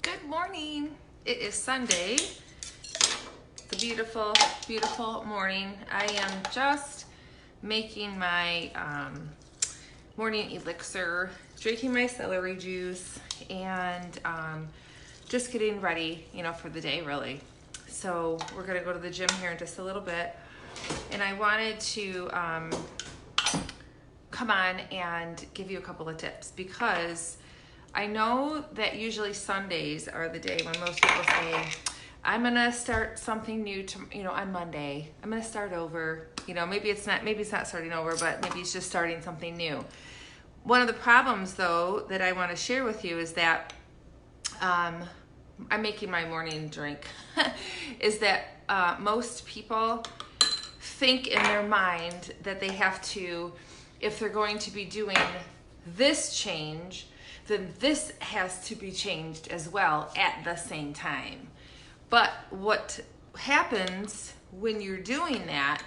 Good morning. It is Sunday. It's a beautiful, beautiful morning. I am just making my morning elixir, drinking my celery juice, and just getting ready, for the day, really. So we're gonna go to the gym here in just a little bit, and I wanted to come on and give you a couple of tips because I know that usually Sundays are the day when most people say, I'm gonna start something new on Monday. I'm gonna start over. Maybe it's not starting over, but maybe it's just starting something new. One of the problems though that I want to share with you is that I'm making my morning drink is that most people think in their mind that they have to, if they're going to be doing this change, then this has to be changed as well at the same time. But what happens when you're doing that,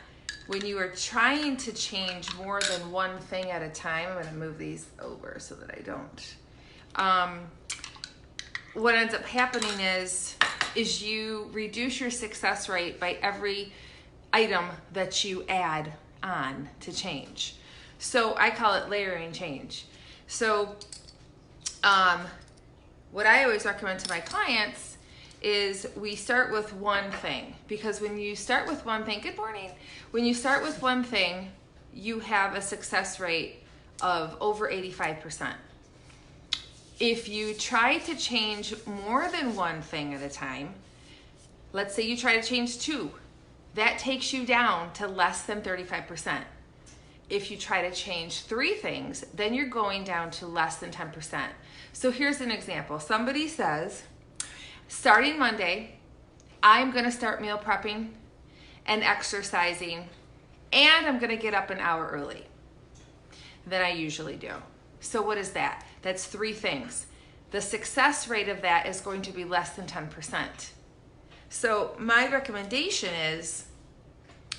when you are trying to change more than one thing at a time, I'm gonna move these over so that I don't. What ends up happening is you reduce your success rate by every item that you add on to change. So I call it layering change. So what I always recommend to my clients is we start with one thing, because when you start with one thing, good morning, when you start with one thing, you have a success rate of over 85%. If you try to change more than one thing at a time, let's say you try to change two, that takes you down to less than 35%. If you try to change three things, then you're going down to less than 10%. So here's an example. Somebody says, starting Monday, I'm gonna start meal prepping and exercising, and I'm gonna get up an hour early than I usually do. So what is that? That's three things. The success rate of that is going to be less than 10%. So my recommendation is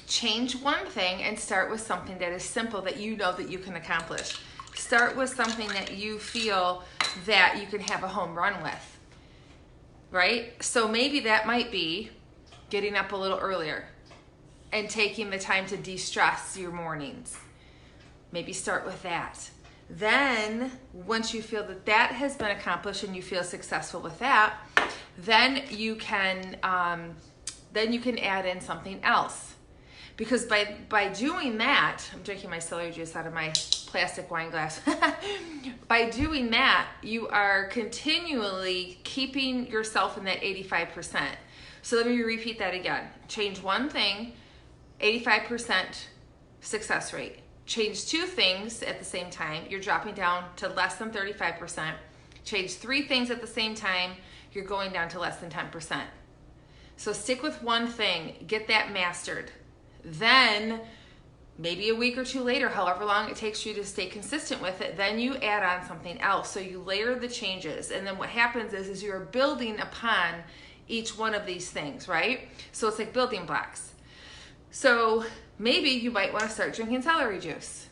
change one thing and start with something that is simple that you know that you can accomplish. Start with something that you feel that you can have a home run with, right? So maybe that might be getting up a little earlier and taking the time to de-stress your mornings. Maybe start with that. Then once you feel that that has been accomplished and you feel successful with that, then you can add in something else. Because by doing that, I'm drinking my celery juice out of my plastic wine glass. By doing that, you are continually keeping yourself in that 85%. So let me repeat that again. Change one thing, 85% success rate. Change two things at the same time, you're dropping down to less than 35%. Change three things at the same time, you're going down to less than 10%. So stick with one thing, get that mastered. Then maybe a week or two later, however long it takes you to stay consistent with it, then you add on something else. So you layer the changes, and then what happens is you're building upon each one of these things, right? So it's like building blocks. So maybe you might want to start drinking celery juice,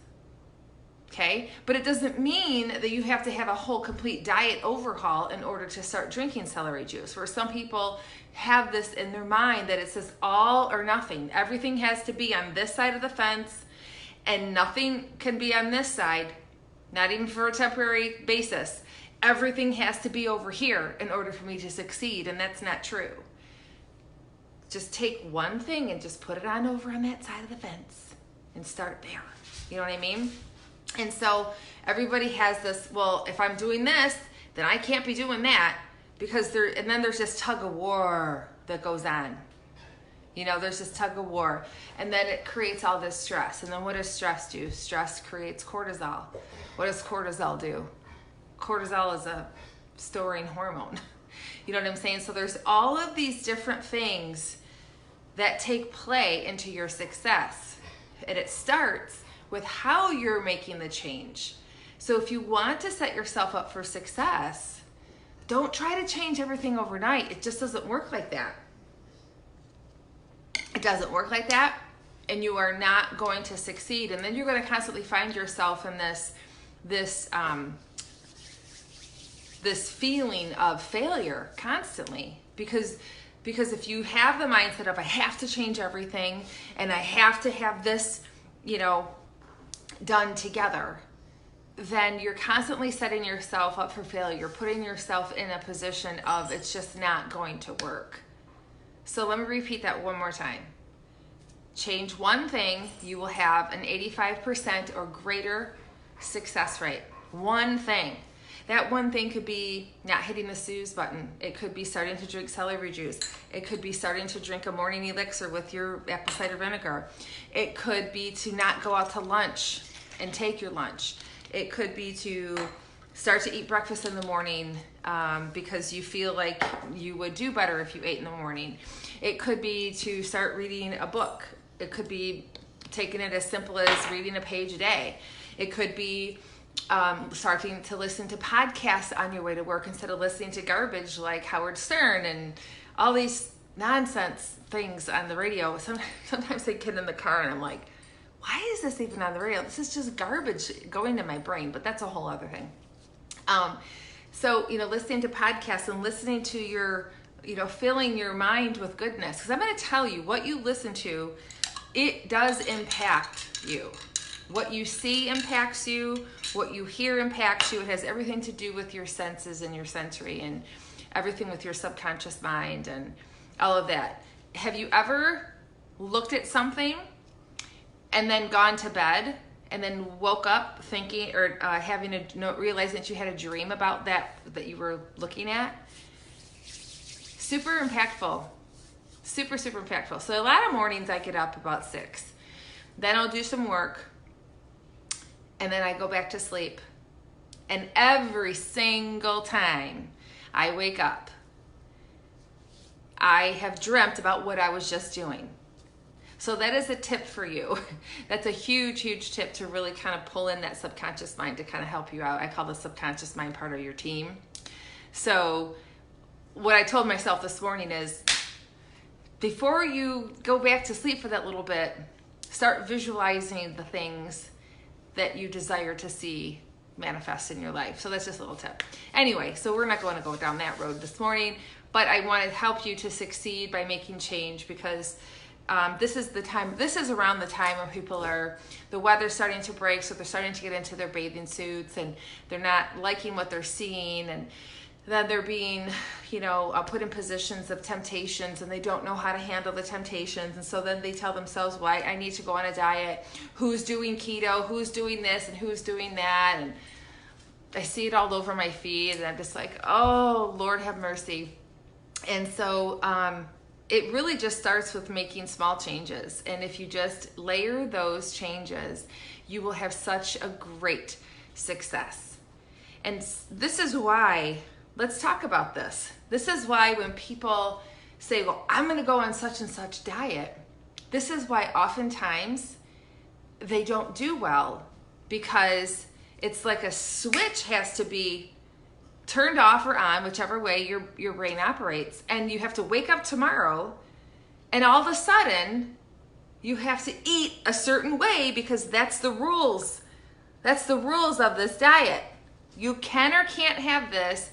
okay? But it doesn't mean that you have to have a whole complete diet overhaul in order to start drinking celery juice, where some people have this in their mind that it says all or nothing. Everything has to be on this side of the fence and nothing can be on this side, not even for a temporary basis. Everything has to be over here in order for me to succeed, and that's not true. Just take one thing and just put it on over on that side of the fence and start there. You know what I mean? And so everybody has this, well, if I'm doing this, then I can't be doing that, because then there's this tug of war that goes on. There's this tug of war, and then it creates all this stress. And then what does stress do? Stress creates cortisol. What does cortisol do? Cortisol is a storing hormone. You know what I'm saying? So there's all of these different things that take play into your success. And it starts with how you're making the change. So if you want to set yourself up for success, don't try to change everything overnight. It just doesn't work like that. It doesn't work like that, and you are not going to succeed. And then you're going to constantly find yourself in this this feeling of failure constantly, because if you have the mindset of I have to change everything and I have to have this, done together, then you're constantly setting yourself up for failure. You're putting yourself in a position of it's just not going to work. So let me repeat that one more time. Change one thing, you will have an 85% or greater success rate. One thing. That one thing could be not hitting the snooze button. It could be starting to drink celery juice. It could be starting to drink a morning elixir with your apple cider vinegar. It could be to not go out to lunch and take your lunch. It could be to start to eat breakfast in the morning because you feel like you would do better if you ate in the morning. It could be to start reading a book. It could be taking it as simple as reading a page a day. It could be starting to listen to podcasts on your way to work instead of listening to garbage like Howard Stern and all these nonsense things on the radio. Sometimes I get in the car and I'm like, why is this even on the radio? This is just garbage going to my brain, but that's a whole other thing. So, listening to podcasts and listening to your, filling your mind with goodness. Because I'm going to tell you, what you listen to, it does impact you. What you see impacts you. What you hear impacts you. It has everything to do with your senses and your sensory and everything with your subconscious mind and all of that. Have you ever looked at something and then gone to bed and then woke up thinking or realizing that you had a dream about that you were looking at? Super impactful. Super, super impactful. So a lot of mornings I get up about 6. Then I'll do some work. And then I go back to sleep. And every single time I wake up, I have dreamt about what I was just doing. So that is a tip for you. That's a huge, huge tip to really kind of pull in that subconscious mind to kind of help you out. I call the subconscious mind part of your team. So what I told myself this morning is, before you go back to sleep for that little bit, start visualizing the things that you desire to see manifest in your life. So that's just a little tip. Anyway, so we're not going to go down that road this morning, but I want to help you to succeed by making change, because this is around the time where the weather's starting to break, so they're starting to get into their bathing suits and they're not liking what they're seeing, and then they're being, put in positions of temptations and they don't know how to handle the temptations. And so then they tell themselves, well, I need to go on a diet. Who's doing keto? Who's doing this and who's doing that? And I see it all over my feed and I'm just like, oh, Lord have mercy. And so it really just starts with making small changes. And if you just layer those changes, you will have such a great success. And this is why, let's talk about this. This is why when people say, well, I'm going to go on such and such diet, this is why oftentimes they don't do well, because it's like a switch has to be turned off or on, whichever way your brain operates. And you have to wake up tomorrow and all of a sudden you have to eat a certain way because that's the rules. That's the rules of this diet. You can or can't have this.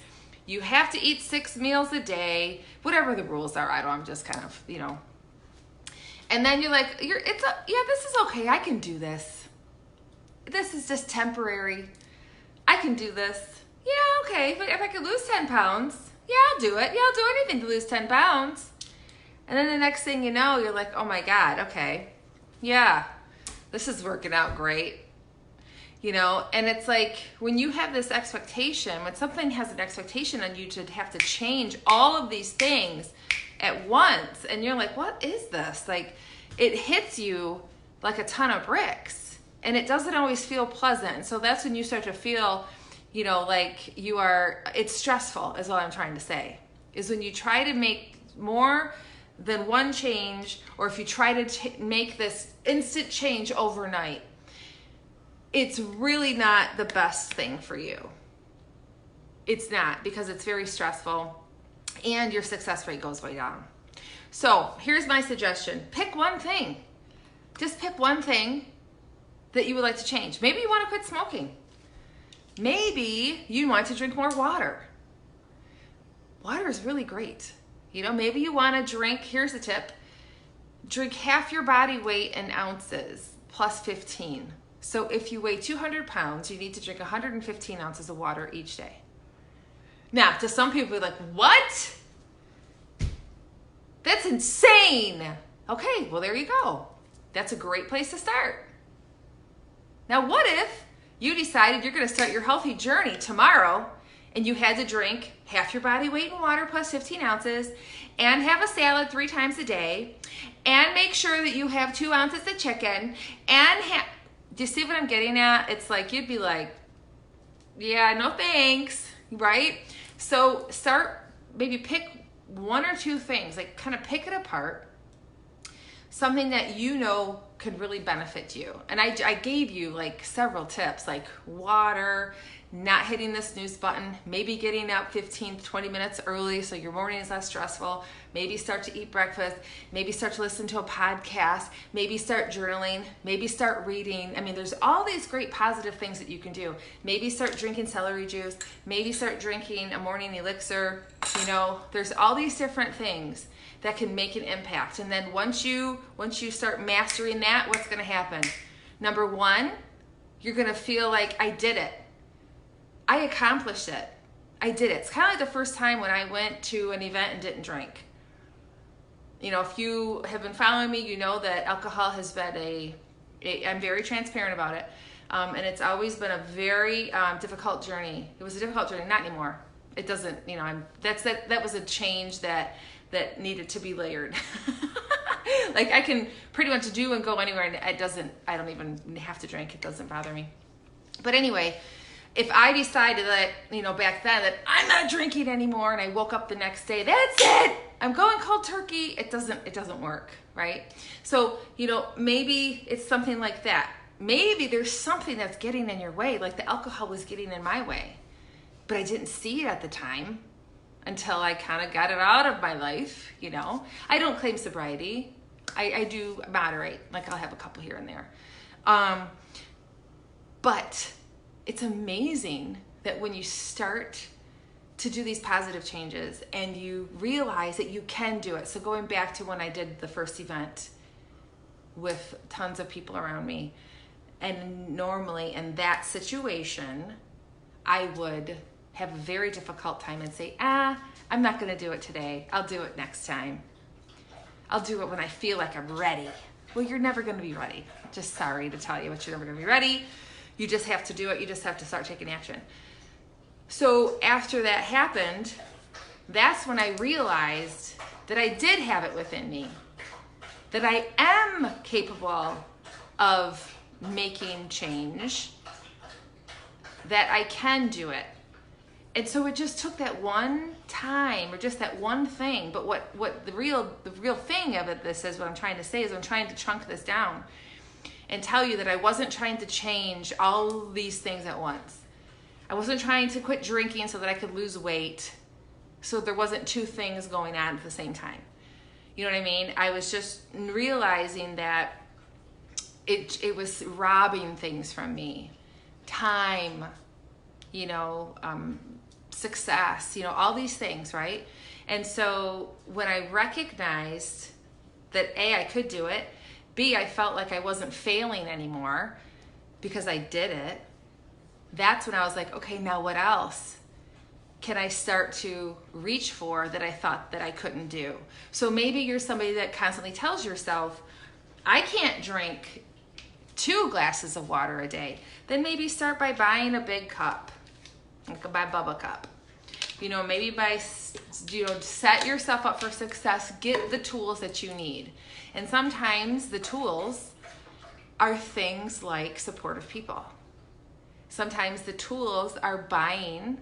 You have to eat 6 meals a day, whatever the rules are. I'm just kind of, And then you're like, this is okay. I can do this. This is just temporary. I can do this. Yeah, okay. But if I could lose 10 pounds, yeah, I'll do it. Yeah, I'll do anything to lose 10 pounds. And then the next thing you know, you're like, oh my God, okay. Yeah, this is working out great. And it's like when you have this expectation, when something has an expectation on you to have to change all of these things at once, and you're like, what is this? Like, it hits you like a ton of bricks, and it doesn't always feel pleasant. So that's when you start to feel, like it's stressful is what I'm trying to say, is when you try to make more than one change, or if you try to make this instant change overnight, it's really not the best thing for you. It's not, because it's very stressful and your success rate goes way down. So here's my suggestion. Pick one thing. Just pick one thing that you would like to change. Maybe you want to quit smoking. Maybe you want to drink more water. water is really great. You know, maybe you want to drink, here's a tip, drink half your body weight in ounces plus 15. So if you weigh 200 pounds, you need to drink 115 ounces of water each day. Now, to some people, like, what? That's insane. Okay, well, there you go. That's a great place to start. Now, what if you decided you're going to start your healthy journey tomorrow and you had to drink half your body weight in water plus 15 ounces and have a salad 3 times a day and make sure that you have 2 ounces of chicken and do you see what I'm getting at? It's like, you'd be like, yeah, no thanks, right? So maybe pick 1 or 2 things, like kind of pick it apart, something that you know could really benefit you. And I gave you like several tips, like water, not hitting the snooze button, maybe getting up 15, 20 minutes early so your morning is less stressful, maybe start to eat breakfast, maybe start to listen to a podcast, maybe start journaling, maybe start reading. I mean, there's all these great positive things that you can do. Maybe start drinking celery juice, maybe start drinking a morning elixir. You know, there's all these different things that can make an impact. And then once you start mastering that, what's going to happen? Number 1, you're going to feel like, I did it. I accomplished it. I did it. It's kind of like the first time when I went to an event and didn't drink. You know, if you have been following me, you know that alcohol has been I'm very transparent about it. And it's always been a very difficult journey. It was a difficult journey, not anymore. It doesn't, you know, that was a change that needed to be layered. Like I can pretty much do and go anywhere and I don't even have to drink. It doesn't bother me. But anyway, if I decided that, you know, back then that I'm not drinking anymore and I woke up the next day, that's it, I'm going cold turkey, it doesn't work, right? So, you know, maybe it's something like that. Maybe there's something that's getting in your way, like the alcohol was getting in my way, but I didn't see it at the time until I kind of got it out of my life, you know. I don't claim sobriety. I do moderate, like I'll have a couple here and there. But it's amazing that when you start to do these positive changes and you realize that you can do it. So going back to when I did the first event with tons of people around me, and normally in that situation, I would have a very difficult time and say, I'm not going to do it today. I'll do it next time. I'll do it when I feel like I'm ready. Well, you're never going to be ready. Just sorry to tell you, but you're never going to be ready. You just have to do it. You just have to start taking action. So after that happened, that's when I realized that I did have it within me, that I am capable of making change, that I can do it. And so it just took that one time or just that one thing. But what the real thing of it, this is what I'm trying to say, is I'm trying to chunk this down and tell you that I wasn't trying to change all these things at once. I wasn't trying to quit drinking so that I could lose weight, so there wasn't 2 things going on at the same time. You know what I mean? I was just realizing that it was robbing things from me. Time, you know, success, you know, all these things, right? And so when I recognized that A, I could do it, B, I felt like I wasn't failing anymore because I did it, that's when I was like, okay, now what else can I start to reach for that I thought that I couldn't do? So maybe you're somebody that constantly tells yourself, I can't drink 2 glasses of water a day. Then maybe start by buying a big cup, like a Bubba cup. You know, maybe by, you know, set yourself up for success, get the tools that you need. And sometimes the tools are things like supportive people. Sometimes the tools are buying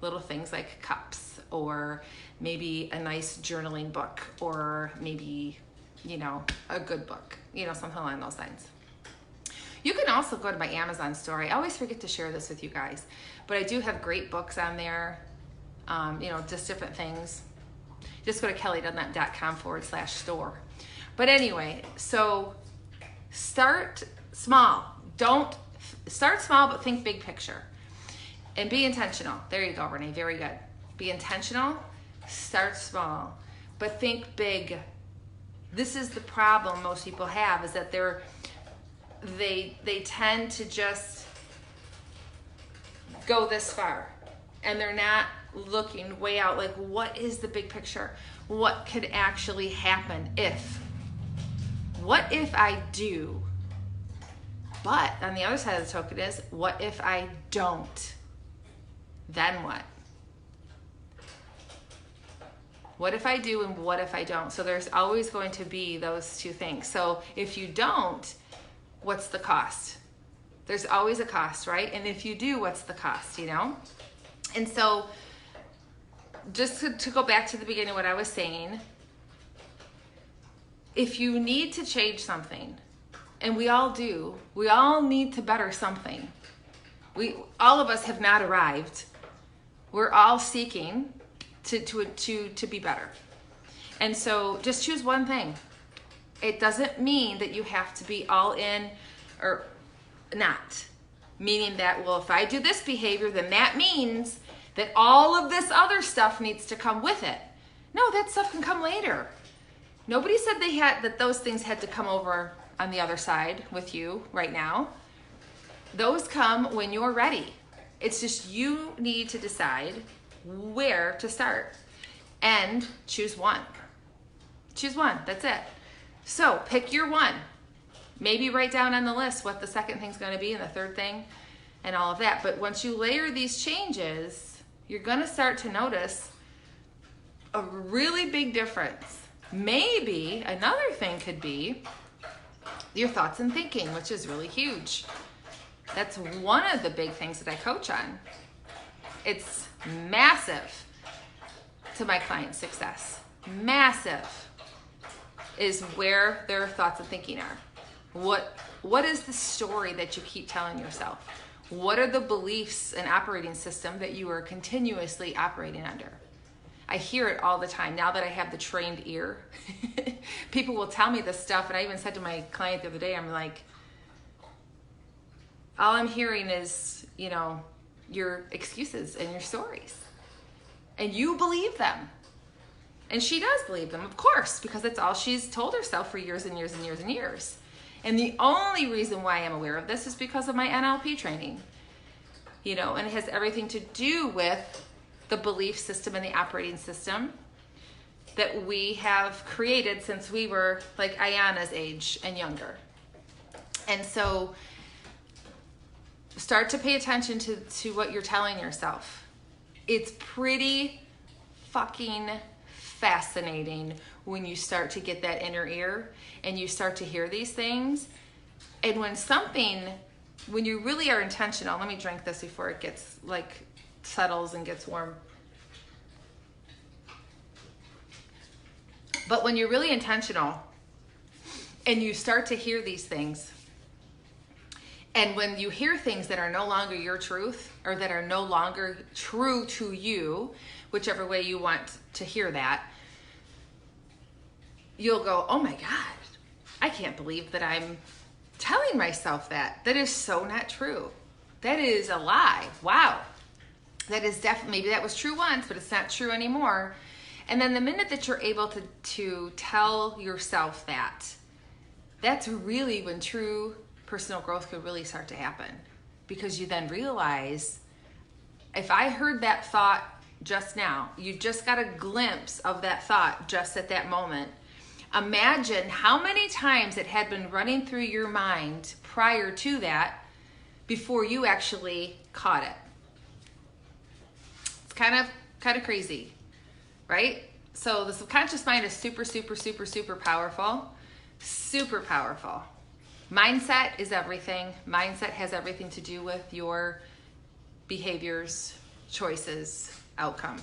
little things like cups, or maybe a nice journaling book, or maybe, you know, a good book, you know, something along those lines. You can also go to my Amazon store. I always forget to share this with you guys, but I do have great books on there, you know, just different things. Just go to kellydunlap.com/store. But anyway, so start small. Start small, but think big picture. And be intentional. There you go, Renee. Very good. Be intentional, start small, but think big. This is the problem most people have, is that they tend to just go this far and they're not looking way out, like, what is the big picture? What could actually happen if? What if I do? But on the other side of the token is, what if I don't? Then what? What if I do and what if I don't? So there's always going to be those two things. So if you don't, what's the cost? There's always a cost, right? And if you do, what's the cost, you know? And so just to go back to the beginning of what I was saying, if you need to change something, and we all do, we all need to better something. All of us have not arrived. We're all seeking to be better. And so just choose one thing. It doesn't mean that you have to be all in or not. Meaning that, well, if I do this behavior, then that means that all of this other stuff needs to come with it. No, that stuff can come later. Nobody said that those things had to come over on the other side with you right now. Those come when you're ready. It's just you need to decide where to start and choose one. Choose one, that's it. So pick your one. Maybe write down on the list what the second thing's gonna be and the third thing and all of that. But once you layer these changes, you're gonna start to notice a really big difference. Maybe another thing could be your thoughts and thinking, which is really huge. That's one of the big things that I coach on. It's massive to my clients' success. Massive is where their thoughts and thinking are. What is the story that you keep telling yourself? What are the beliefs and operating system that you are continuously operating under? I hear it all the time. Now that I have the trained ear, people will tell me this stuff. And I even said to my client the other day, I'm like, all I'm hearing is, you know, your excuses and your stories. And you believe them. And she does believe them, of course, because it's all she's told herself for years and years and years and years. And the only reason why I'm aware of this is because of my NLP training. You know, and it has everything to do with the belief system and the operating system that we have created since we were like Ayana's age and younger. And so start to pay attention to what you're telling yourself. It's pretty fucking fascinating when you start to get that inner ear and you start to hear these things. And when you really are intentional, let me drink this before it gets like settles and gets warm. But when you're really intentional and you start to hear these things, and when you hear things that are no longer your truth or that are no longer true to you, whichever way you want to hear that, you'll go, oh my God, I can't believe that I'm telling myself that. That is so not true. That is a lie. Wow. That is definitely, maybe that was true once, but it's not true anymore. And then the minute that you're able to tell yourself that, that's really when true personal growth could really start to happen. Because you then realize, if I heard that thought just now, you just got a glimpse of that thought just at that moment. Imagine how many times it had been running through your mind prior to that before you actually caught it. It's kind of crazy, right? So the subconscious mind is super, super, super, super powerful. Super powerful. Mindset is everything. Mindset has everything to do with your behaviors, choices, outcome.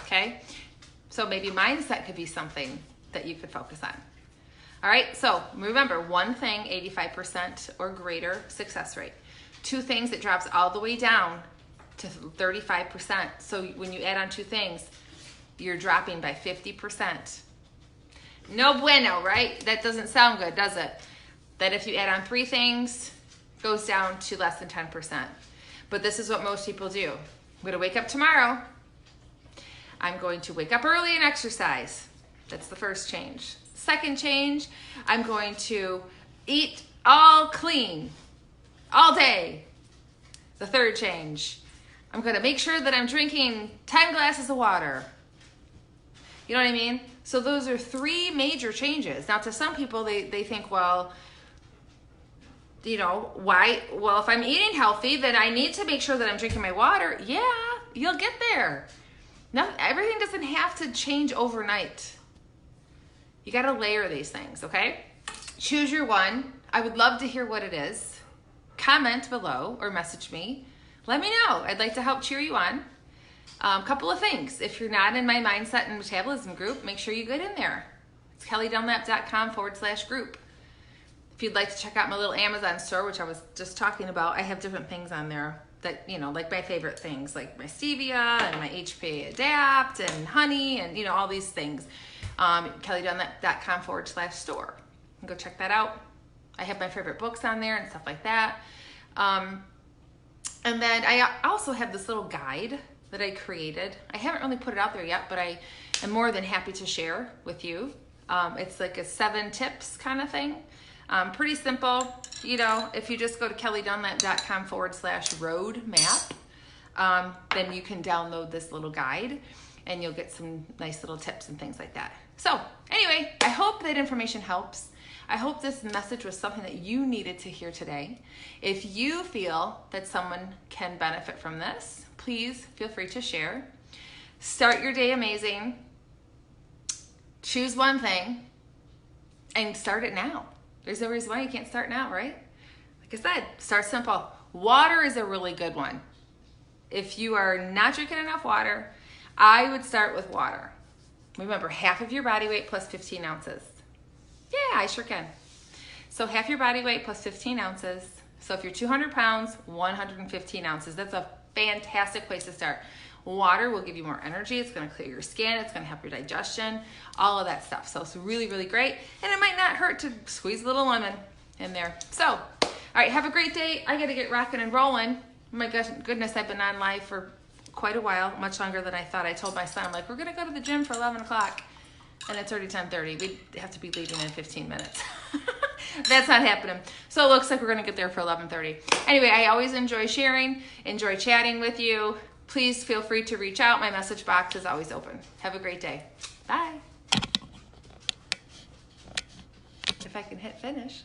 Okay? So maybe mindset could be something that you could focus on. All right, so remember, one thing, 85% or greater success rate. Two things, it drops all the way down to 35%. So when you add on two things, you're dropping by 50%. No bueno, right? That doesn't sound good, does it? That if you add on three things, goes down to less than 10%. But this is what most people do. I'm gonna wake up tomorrow I'm going to wake up early and exercise. That's the first change. Second change, I'm going to eat all clean all day. The third change, I'm going to make sure that I'm drinking 10 glasses of water. You know what I mean? So those are 3 major changes. Now to some people, they think, well, you know, why? Well, if I'm eating healthy, then I need to make sure that I'm drinking my water. Yeah, you'll get there. No, everything doesn't have to change overnight. You got to layer these things, okay? Choose your one. I would love to hear what it is. Comment below or message me. Let me know. I'd like to help cheer you on. Couple of things. If you're not in my mindset and metabolism group, make sure you get in there. It's kellydunlap.com/group. If you'd like to check out my little Amazon store, which I was just talking about, I have different things on there that, you know, like my favorite things, like my stevia and my HPA Adapt and honey and, you know, all these things. kellydunlap.com/store. You can go check that out. I have my favorite books on there and stuff like that. And then I also have this little guide that I created. I haven't really put it out there yet, but I am more than happy to share with you. It's like a 7 tips kind of thing. Pretty simple. You know, if you just go to kellydunlap.com/roadmap, then you can download this little guide and you'll get some nice little tips and things like that. So anyway, I hope that information helps. I hope this message was something that you needed to hear today. If you feel that someone can benefit from this, please feel free to share. Start your day amazing. Choose one thing and start it now. There's no reason why you can't start now, right? Like I said, start simple. Water is a really good one. If you are not drinking enough water, I would start with water. Remember, half of your body weight plus 15 ounces. Yeah, I sure can. So half your body weight plus 15 ounces. So if you're 200 pounds, 115 ounces. That's a fantastic place to start. Water will give you more energy. It's going to clear your skin. It's going to help your digestion, all of that stuff. So it's really, really great. And it might not hurt to squeeze a little lemon in there. So, all right, have a great day. I got to get rocking and rolling. Oh my goodness, I've been on live for quite a while, much longer than I thought. I told my son, I'm like, we're going to go to the gym for 11 o'clock. And it's already 10:30. We have to be leaving in 15 minutes. That's not happening. So it looks like we're going to get there for 11:30. Anyway, I always enjoy sharing, enjoy chatting with you. Please feel free to reach out. My message box is always open. Have a great day. Bye. If I can hit finish.